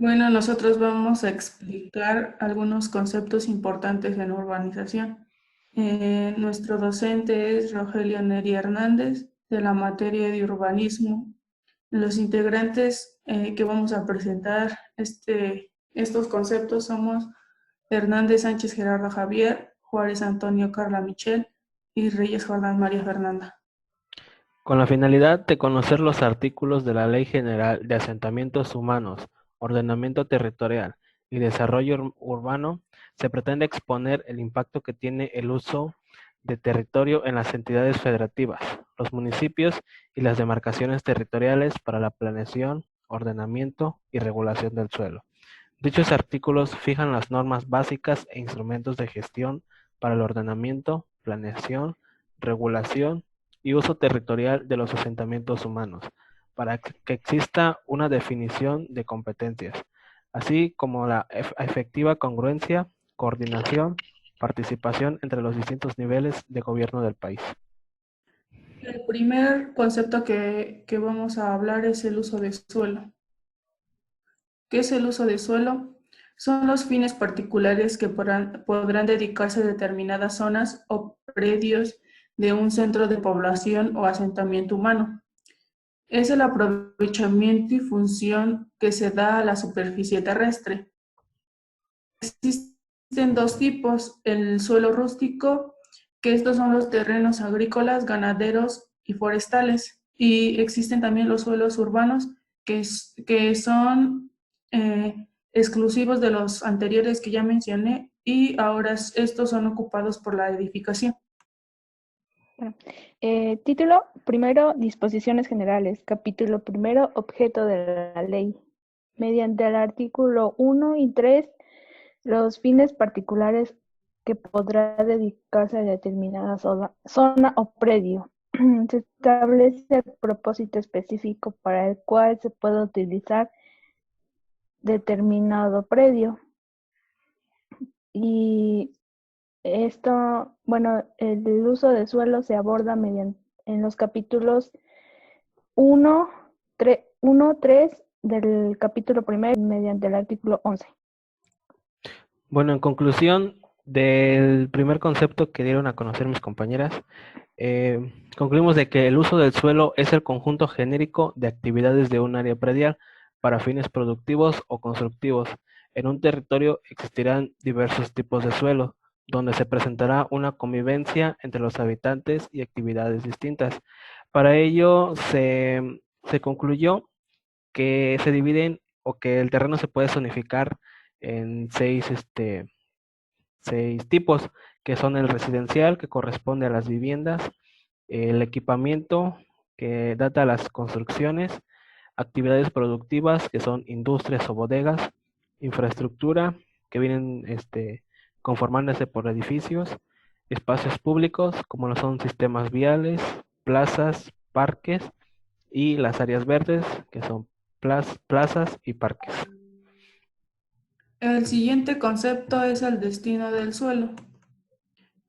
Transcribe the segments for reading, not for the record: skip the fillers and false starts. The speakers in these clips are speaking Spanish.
Bueno, nosotros vamos a explicar algunos conceptos importantes en urbanización. Nuestro docente es Rogelio Neri Hernández, de la materia de urbanismo. Los integrantes que vamos a presentar estos conceptos somos Hernández Sánchez Gerardo Javier, Juárez Antonio Carla Michel y Reyes Jordán María Fernanda. Con la finalidad de conocer los artículos de la Ley General de Asentamientos Humanos, Ordenamiento Territorial y Desarrollo Urbano, se pretende exponer el impacto que tiene el uso de territorio en las entidades federativas, los municipios y las demarcaciones territoriales para la planeación, ordenamiento y regulación del suelo. Dichos artículos fijan las normas básicas e instrumentos de gestión para el ordenamiento, planeación, regulación y uso territorial de los asentamientos humanos, para que exista una definición de competencias, así como la efectiva congruencia, coordinación, participación entre los distintos niveles de gobierno del país. El primer concepto que vamos a hablar es el uso de suelo. ¿Qué es el uso de suelo? Son los fines particulares que podrán dedicarse a determinadas zonas o predios de un centro de población o asentamiento humano. Es el aprovechamiento y función que se da a la superficie terrestre. Existen dos tipos: el suelo rústico, que estos son los terrenos agrícolas, ganaderos y forestales. Y existen también los suelos urbanos, que son exclusivos de los anteriores que ya mencioné, y ahora estos son ocupados por la edificación. Bueno, título primero, disposiciones generales. Capítulo primero, objeto de la ley. Mediante el artículo 1 y 3, los fines particulares que podrá dedicarse a determinada zona o predio. Se establece el propósito específico para el cual se puede utilizar determinado predio. Y esto, bueno, el uso de suelo se aborda en los capítulos 1, 3 del capítulo primero mediante el artículo 11. Bueno, en conclusión del primer concepto que dieron a conocer mis compañeras, concluimos de que el uso del suelo es el conjunto genérico de actividades de un área predial para fines productivos o constructivos. En un territorio existirán diversos tipos de suelo, donde se presentará una convivencia entre los habitantes y actividades distintas. Para ello se concluyó que se dividen o que el terreno se puede zonificar en seis tipos, que son el residencial, que corresponde a las viviendas, el equipamiento, que data a las construcciones, actividades productivas, que son industrias o bodegas, infraestructura, que vienen conformándose por edificios, espacios públicos, como lo son sistemas viales, plazas, parques, y las áreas verdes, que son plazas y parques. El siguiente concepto es el destino del suelo.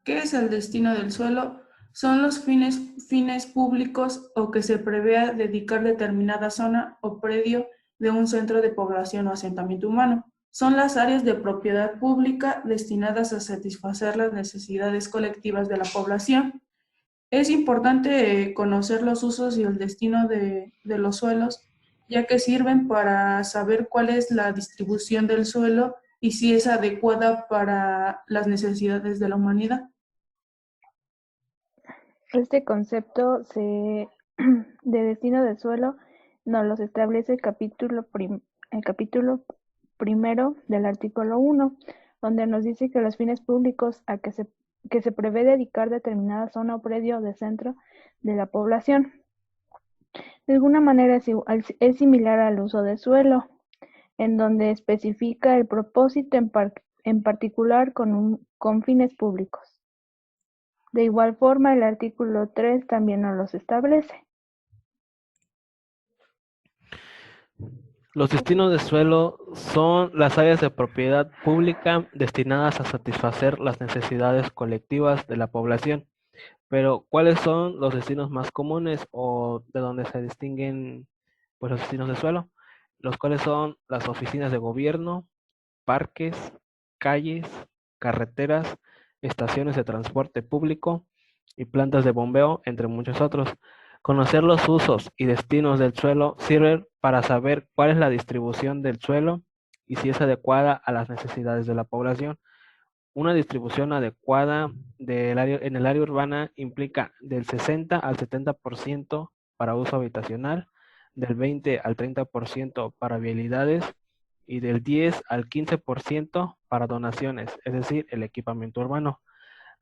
¿Qué es el destino del suelo? Son los fines públicos o que se prevea dedicar determinada zona o predio de un centro de población o asentamiento humano. Son las áreas de propiedad pública destinadas a satisfacer las necesidades colectivas de la población. Es importante conocer los usos y el destino de los suelos, ya que sirven para saber cuál es la distribución del suelo y si es adecuada para las necesidades de la humanidad. Este concepto de destino del suelo nos los establece el capítulo primero del artículo 1, donde nos dice que los fines públicos a que se prevé dedicar determinada zona o predio de centro de la población. De alguna manera es similar al uso de suelo, en donde especifica el propósito en particular con fines públicos. De igual forma, el artículo 3 también nos los establece. Los destinos de suelo son las áreas de propiedad pública destinadas a satisfacer las necesidades colectivas de la población. Pero, ¿cuáles son los destinos más comunes o de donde se distinguen pues, los destinos de suelo? los cuales son las oficinas de gobierno, parques, calles, carreteras, estaciones de transporte público y plantas de bombeo, entre muchos otros. Conocer los usos y destinos del suelo sirve para saber cuál es la distribución del suelo y si es adecuada a las necesidades de la población. Una distribución adecuada en el área urbana implica del 60 al 70% para uso habitacional, del 20 al 30% para vialidades y del 10 al 15% para donaciones, es decir, el equipamiento urbano.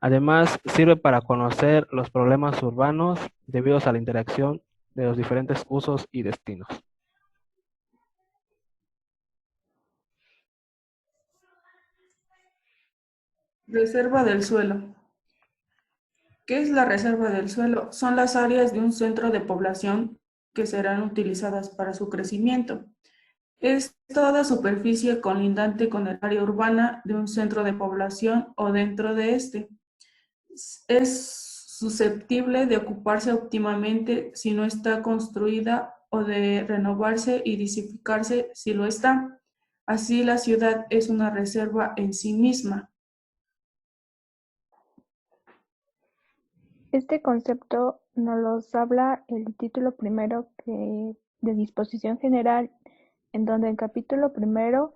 Además, sirve para conocer los problemas urbanos debidos a la interacción de los diferentes usos y destinos. Reserva del suelo. ¿Qué es la reserva del suelo? Son las áreas de un centro de población que serán utilizadas para su crecimiento. Es toda superficie colindante con el área urbana de un centro de población o dentro de este. Es susceptible de ocuparse óptimamente si no está construida o de renovarse y disificarse si lo está. Así la ciudad es una reserva en sí misma. Este concepto nos los habla el título primero de disposición general, en donde el capítulo primero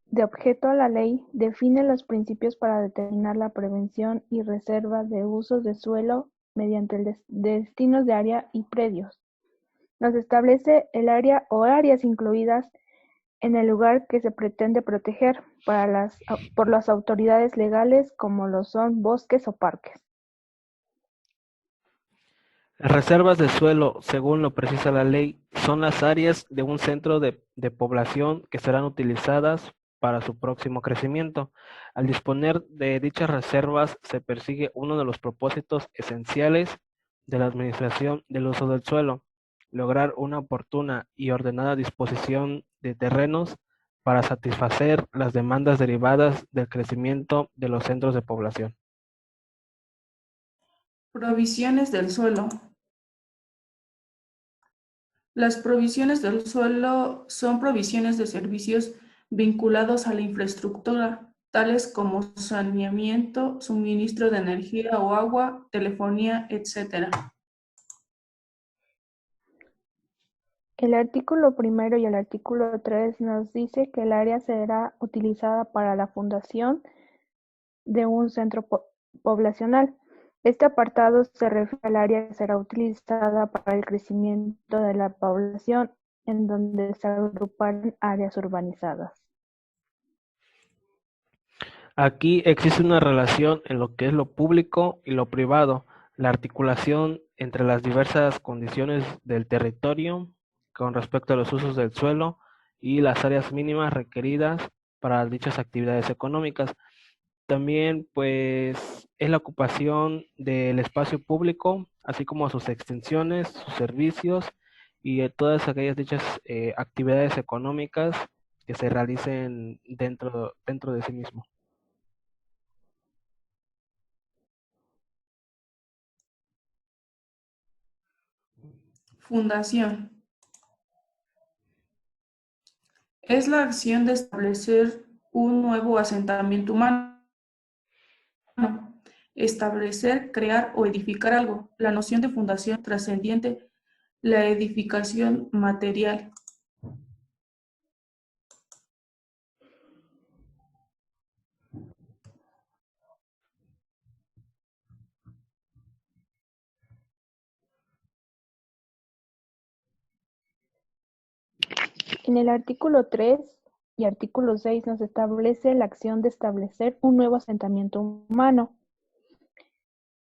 de objeto a la ley define los principios para determinar la prevención y reserva de usos de suelo mediante destinos de área y predios. Nos establece el área o áreas incluidas en el lugar que se pretende proteger por las autoridades legales como lo son bosques o parques. Las reservas de suelo, según lo precisa la ley, son las áreas de un centro de población que serán utilizadas para su próximo crecimiento. Al disponer de dichas reservas se persigue uno de los propósitos esenciales de la administración del uso del suelo: lograr una oportuna y ordenada disposición de terrenos para satisfacer las demandas derivadas del crecimiento de los centros de población. Provisiones del suelo. Las provisiones del suelo son provisiones de servicios vinculados a la infraestructura, tales como saneamiento, suministro de energía o agua, telefonía, etc. El artículo primero y el artículo 3 nos dice que el área será utilizada para la fundación de un centro poblacional. Este apartado se refiere al área que será utilizada para el crecimiento de la población, en donde se agrupan áreas urbanizadas. Aquí existe una relación en lo que es lo público y lo privado, la articulación entre las diversas condiciones del territorio con respecto a los usos del suelo y las áreas mínimas requeridas para dichas actividades económicas. También, pues, es la ocupación del espacio público, así como sus extensiones, sus servicios y todas aquellas dichas actividades económicas que se realicen dentro de sí mismo. Fundación. Es la acción de establecer un nuevo asentamiento humano. Establecer, crear o edificar algo. La noción de fundación trascendiente la edificación material. En el artículo 3 y artículo 6 nos establece la acción de establecer un nuevo asentamiento humano,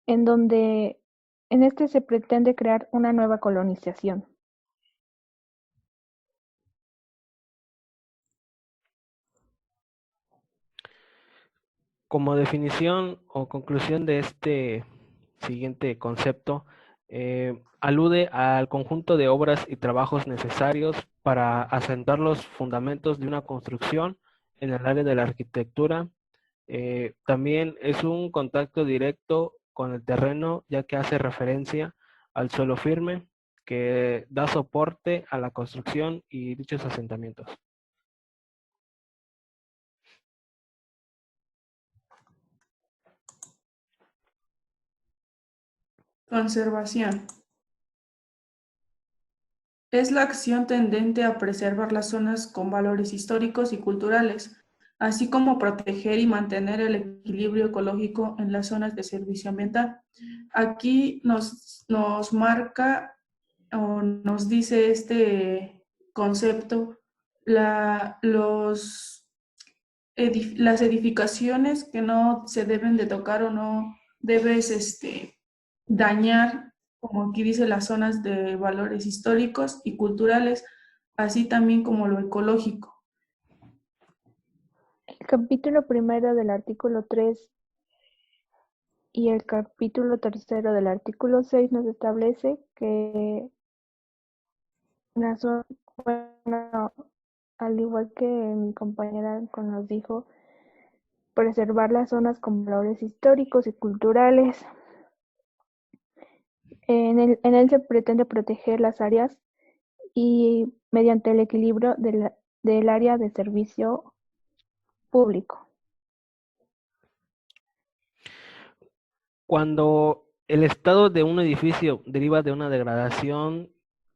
en donde en este se pretende crear una nueva colonización. Como definición o conclusión de este siguiente concepto, alude al conjunto de obras y trabajos necesarios para asentar los fundamentos de una construcción en el área de la arquitectura. También es un contacto directo con el terreno, ya que hace referencia al suelo firme, que da soporte a la construcción y dichos asentamientos. Conservación. Es la acción tendente a preservar las zonas con valores históricos y culturales, así como proteger y mantener el equilibrio ecológico en las zonas de servicio ambiental. Aquí nos marca o nos dice este concepto las edificaciones que no se deben de tocar o no debes dañar, como aquí dice, las zonas de valores históricos y culturales, así también como lo ecológico. El capítulo primero del artículo 3 y el capítulo tercero del artículo 6 nos establece que bueno, al igual que mi compañera nos dijo, preservar las zonas con valores históricos y culturales. En él se pretende proteger las áreas y mediante el equilibrio del área de servicio público. Cuando el estado de un edificio deriva de una degradación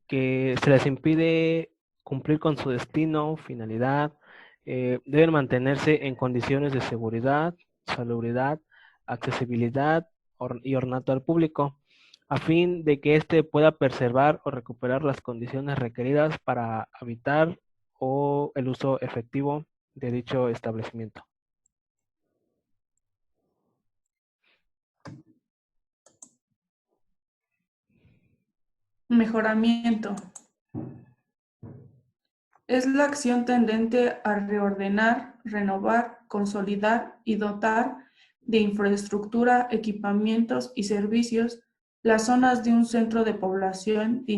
que se les impide cumplir con su destino, finalidad, deben mantenerse en condiciones de seguridad, salubridad, accesibilidad y ornato al público, a fin de que éste pueda preservar o recuperar las condiciones requeridas para habitar o el uso efectivo de dicho establecimiento. Mejoramiento. Es la acción tendente a reordenar, renovar, consolidar y dotar de infraestructura, equipamientos y servicios las zonas de un centro de población de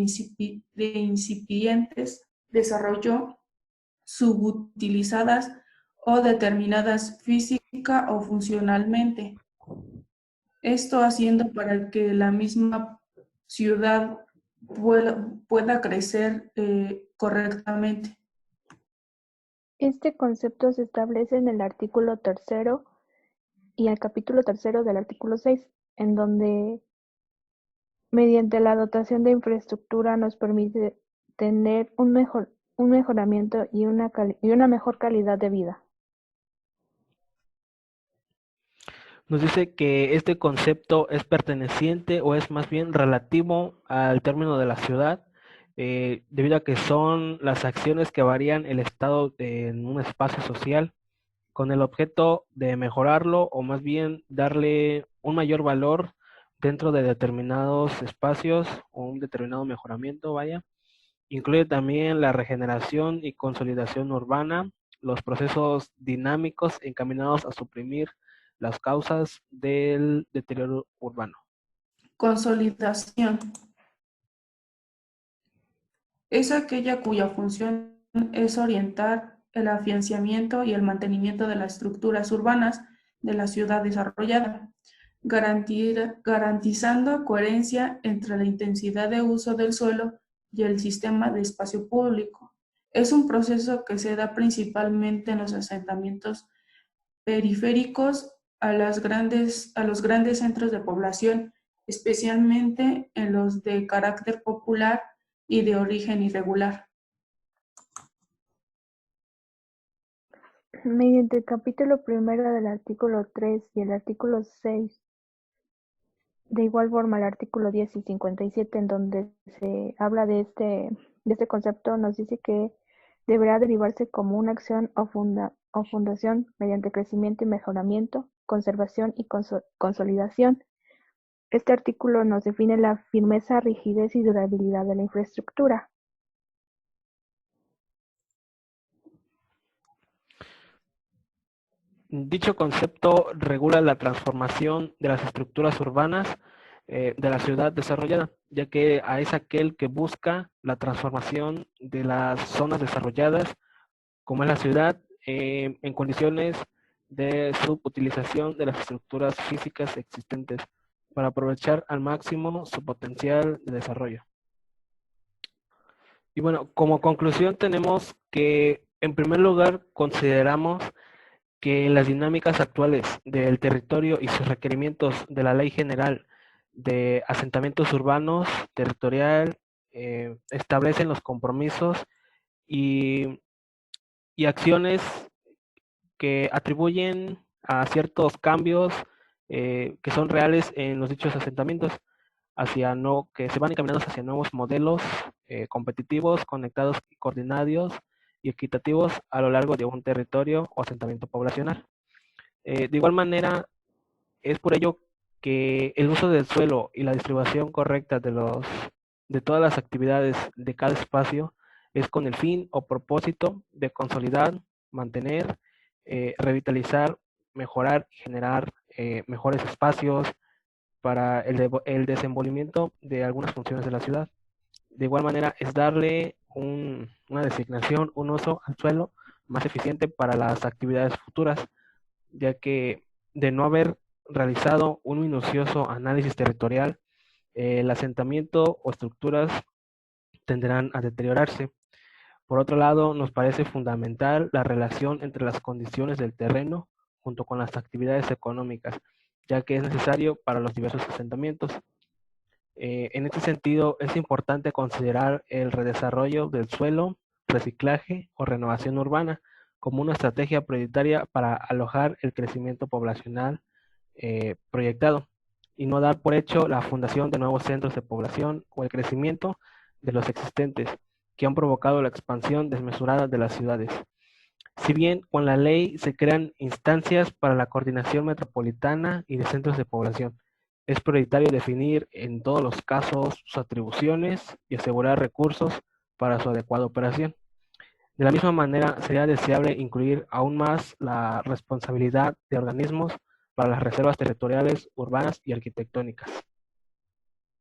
incipientes desarrollo, subutilizadas o determinadas física o funcionalmente. Esto haciendo para que la misma ciudad pueda crecer correctamente. Este concepto se establece en el artículo tercero y el capítulo tercero del artículo 6, en donde mediante la dotación de infraestructura nos permite tener un mejoramiento y una mejor calidad de vida. Nos dice que este concepto es perteneciente o es más bien relativo al término de la ciudad, debido a que son las acciones que varían el estado en un espacio social con el objeto de mejorarlo o más bien darle un mayor valor dentro de determinados espacios o un determinado mejoramiento, vaya. Incluye también la regeneración y consolidación urbana, los procesos dinámicos encaminados a suprimir las causas del deterioro urbano. Consolidación. Es aquella cuya función es orientar el afianzamiento y el mantenimiento de las estructuras urbanas de la ciudad desarrollada, garantizando coherencia entre la intensidad de uso del suelo y el sistema de espacio público. Es un proceso que se da principalmente en los asentamientos periféricos a los grandes centros de población, especialmente en los de carácter popular y de origen irregular. Mediante el capítulo primero del artículo 3 y el artículo 6, de igual forma el artículo 10 y 57, en donde se habla de este concepto, nos dice que deberá derivarse como una acción o fundación mediante crecimiento y mejoramiento, conservación y consolidación. Este artículo nos define la firmeza, rigidez y durabilidad de la infraestructura. Dicho concepto regula la transformación de las estructuras urbanas de la ciudad desarrollada, ya que es aquel que busca la transformación de las zonas desarrolladas, como es la ciudad, en condiciones de subutilización de las estructuras físicas existentes para aprovechar al máximo su potencial de desarrollo. Y bueno, como conclusión tenemos que, en primer lugar, consideramos que las dinámicas actuales del territorio y sus requerimientos de la Ley General de Asentamientos Urbanos Territorial establecen los compromisos y, y acciones que atribuyen a ciertos cambios que son reales en los dichos asentamientos, que se van encaminados hacia nuevos modelos competitivos, conectados, coordinados y equitativos a lo largo de un territorio o asentamiento poblacional. De igual manera, es por ello que el uso del suelo y la distribución correcta de todas las actividades de cada espacio es con el fin o propósito de consolidar, mantener, revitalizar, mejorar y generar mejores espacios para el desenvolvimiento de algunas funciones de la ciudad. De igual manera, es darle una designación, un uso al suelo más eficiente para las actividades futuras, ya que de no haber realizado un minucioso análisis territorial, el asentamiento o estructuras tenderán a deteriorarse. Por otro lado, nos parece fundamental la relación entre las condiciones del terreno junto con las actividades económicas, ya que es necesario para los diversos asentamientos. En este sentido, es importante considerar el redesarrollo del suelo, reciclaje o renovación urbana como una estrategia prioritaria para alojar el crecimiento poblacional proyectado y no dar por hecho la fundación de nuevos centros de población o el crecimiento de los existentes que han provocado la expansión desmesurada de las ciudades. Si bien con la ley se crean instancias para la coordinación metropolitana y de centros de población, es prioritario definir en todos los casos sus atribuciones y asegurar recursos para su adecuada operación. De la misma manera, sería deseable incluir aún más la responsabilidad de organismos para las reservas territoriales, urbanas y arquitectónicas.